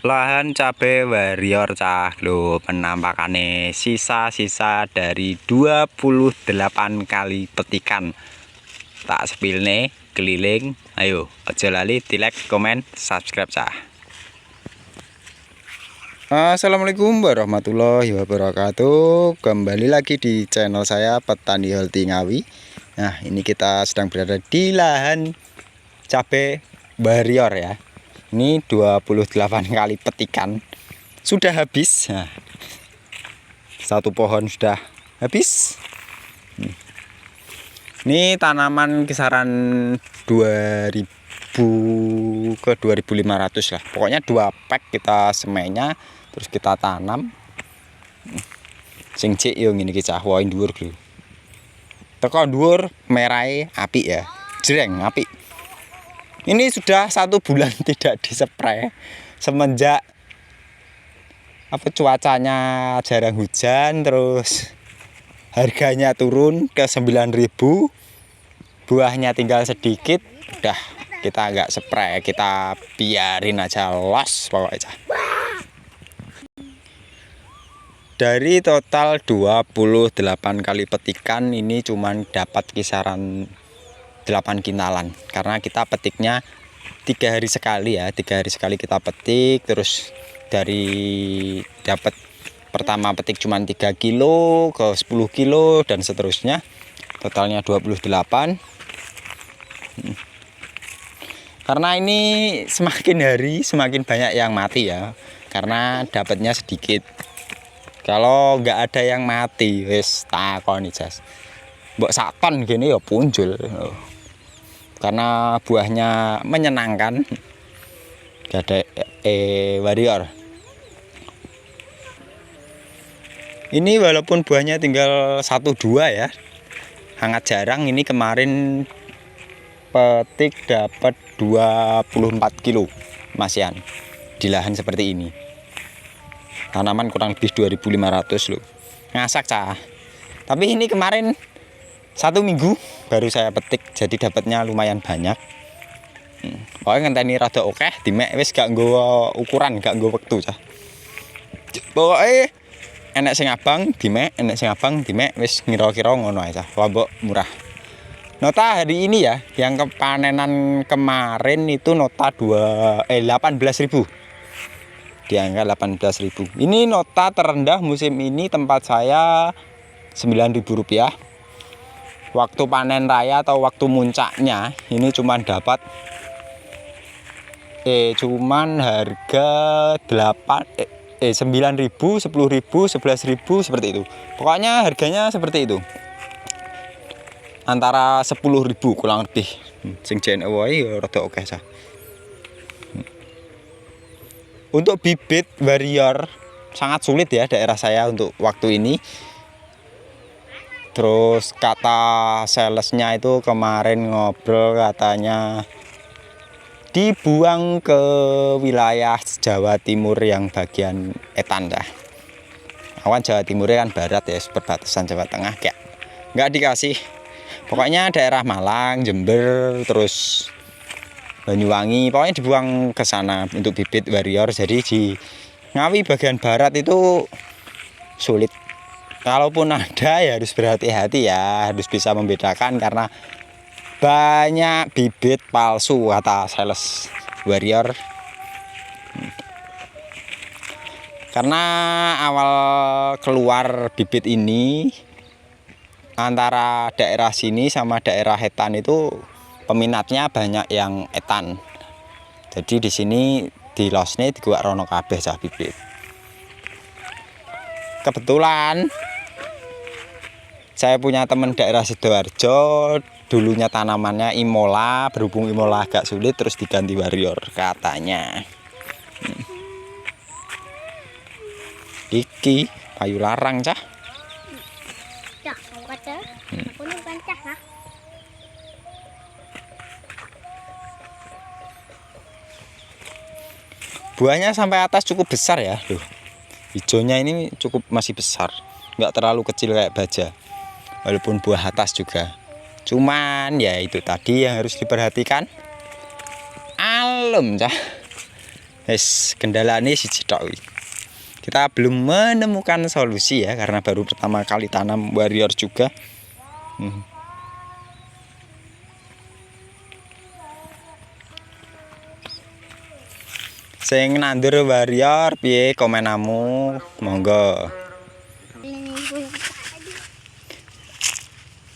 Lahan cabe warrior cah lho, penampakannya sisa-sisa dari 28 kali petikan. Tak sepilne keliling. Ayo aja lali di like, komen, subscribe cah. Assalamualaikum warahmatullahi wabarakatuh. Kembali lagi di channel saya Petani Healthy Ngawi. Nah, ini kita sedang berada di lahan cabe warrior ya. Ini 28 kali petikan sudah habis. Nah, satu pohon sudah habis. Ini tanaman kisaran 2000 ke 2500 lah. Pokoknya 2 pack kita semainya terus kita tanam. Sing cek yo ngene iki cah wae dhuwur lho. Teko dhuwur merahe apik ya. Jreng apik. Ini sudah 1 bulan tidak dispray semenjak cuacanya jarang hujan, terus harganya turun ke 9.000, buahnya tinggal sedikit, udah kita nggak spray, kita biarin aja los pokoknya. Dari total 28 kali petikan ini cuman dapat kisaran 8 kintalan karena kita petiknya 3 hari sekali ya, 3 hari sekali kita petik. Terus dari dapat pertama petik cuma 3 kilo ke 10 kilo dan seterusnya, totalnya 28. Karena ini semakin hari semakin banyak yang mati ya, karena dapatnya sedikit. Kalau nggak ada yang mati wis takon jas mbok sak ton gini ya punjul. Karena buahnya menyenangkan. Gak ada warrior. Ini walaupun buahnya tinggal 1-2 ya, sangat jarang. Ini kemarin petik dapat 24 kilo masian di lahan seperti ini. Tanaman kurang lebih 2500 loh. Ngasak cah. Tapi ini kemarin 1 minggu baru saya petik, jadi dapatnya lumayan banyak. Pokoknya ngenteni rada oke, dimek wis gak nggo ukuran, gak nggo wektu cah. Pokoknya enek sing abang dimek, enek sing abang dimek, wis ngira-kira ngono ae cah. Lombok murah. Nota hari ini ya, yang kepanenan kemarin itu nota 18.000. Di angka 18.000. Ini nota terendah musim ini tempat saya Rp9.000. Waktu panen raya atau waktu muncaknya ini cuman dapat cuman harga 9.000, 10.000, 11.000 seperti itu. Pokoknya harganya seperti itu. Antara 10.000 kurang lebih. Sing jen wae ya rada akeh sah. Untuk bibit warrior sangat sulit ya daerah saya untuk waktu ini. Terus kata salesnya itu kemarin ngobrol, katanya dibuang ke wilayah Jawa Timur yang bagian etan dah. Awan Jawa Timurnya kan barat ya, perbatasan Jawa Tengah, kayak nggak dikasih. Pokoknya daerah Malang, Jember, terus Banyuwangi, pokoknya dibuang ke sana untuk bibit warrior. Jadi di Ngawi bagian barat itu sulit. Kalaupun ada ya harus berhati-hati ya, harus bisa membedakan karena banyak bibit palsu kata sales warrior. Karena awal keluar bibit ini antara daerah sini sama daerah etan itu peminatnya banyak yang etan. Jadi di sini di losne di gua rono kabeh cah bibit. Kebetulan saya punya teman daerah Sidoarjo, dulunya tanamannya Imola, berhubung Imola agak sulit terus diganti warrior katanya. Iki payu larang cah. Buahnya sampai atas cukup besar ya, loh. Hijaunya ini cukup masih besar, nggak terlalu kecil kayak baja. Walaupun buah atas juga. Cuman ya itu tadi yang harus diperhatikan. Alem cah. Kendala ini siji tok iki. Kita belum menemukan solusi ya, karena baru pertama kali tanam warrior juga. Sing nandur warrior piye komenamu, monggo.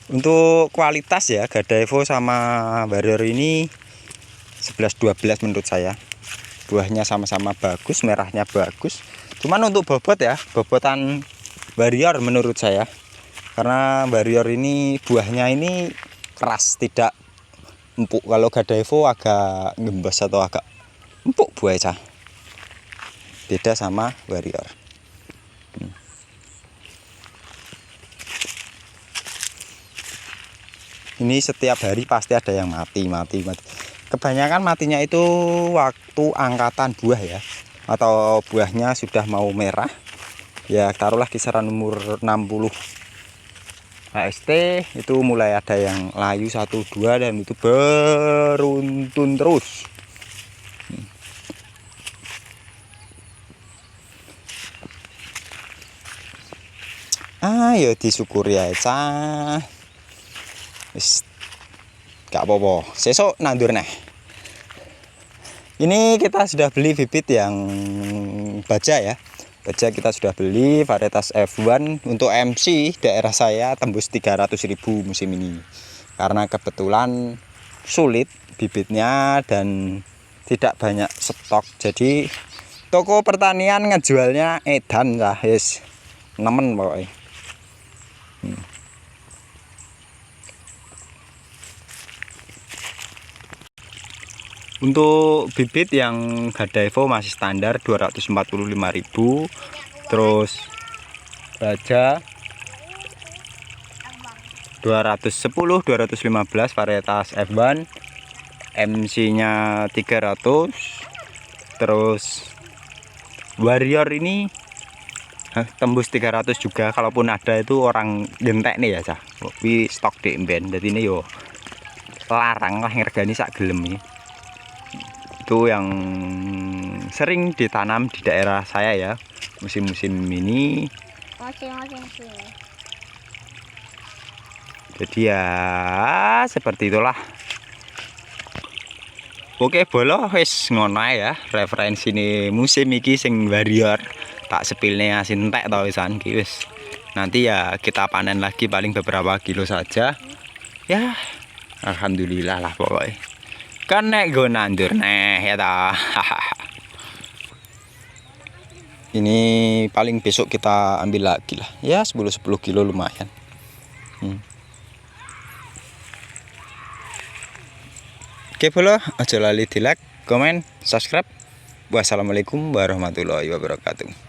Untuk kualitas ya, Gadaevo sama warrior ini 11-12 menurut saya. Buahnya sama-sama bagus, merahnya bagus. Cuman untuk bobot ya, bobotan warrior menurut saya. Karena warrior ini buahnya ini keras, tidak empuk. Kalau Gadaevo agak ngembas atau agak empuk buahnya. Beda sama warrior. Ini setiap hari pasti ada yang mati. Kebanyakan matinya itu waktu angkatan buah ya, atau buahnya sudah mau merah ya, taruhlah kisaran umur 60 HST itu mulai ada yang layu 1-2 dan itu beruntun terus. Ayo disyukuri aja. Wis gak apa-apa, sesok nandur neh. Ini kita sudah beli bibit yang baja ya. Baja kita sudah beli varietas F1. Untuk MC daerah saya tembus 300.000 musim ini. Karena kebetulan sulit bibitnya dan tidak banyak stok. Jadi toko pertanian ngejualnya edan lah, yes. Nemen pokoknya. Untuk bibit yang Gadaevo masih standar 245.000. Terus baja 210, 215 varietas F1. MC-nya 300. Terus warrior ini tembus 300 juga. Kalaupun ada itu orang gentek nih ya, tapi stok di imben. Jadi ini yo larang lah ngergani sak gelem ini. Itu yang sering ditanam di daerah saya ya musim-musim ini. Jadi ya seperti itulah. Oke bolo wis ngono ya referensi nih musim iki sing warrior tak sepilne asin entek to wisan ki wis. Nanti ya kita panen lagi paling beberapa kilo saja. Ya alhamdulillah lah pokoknya. Kan nek go nandur neh ya ta. Ini paling besok kita ambil lagi lah. Ya 10 kilo lumayan. Oke bolo, aja lali di like, komen, subscribe. Wassalamualaikum warahmatullahi wabarakatuh.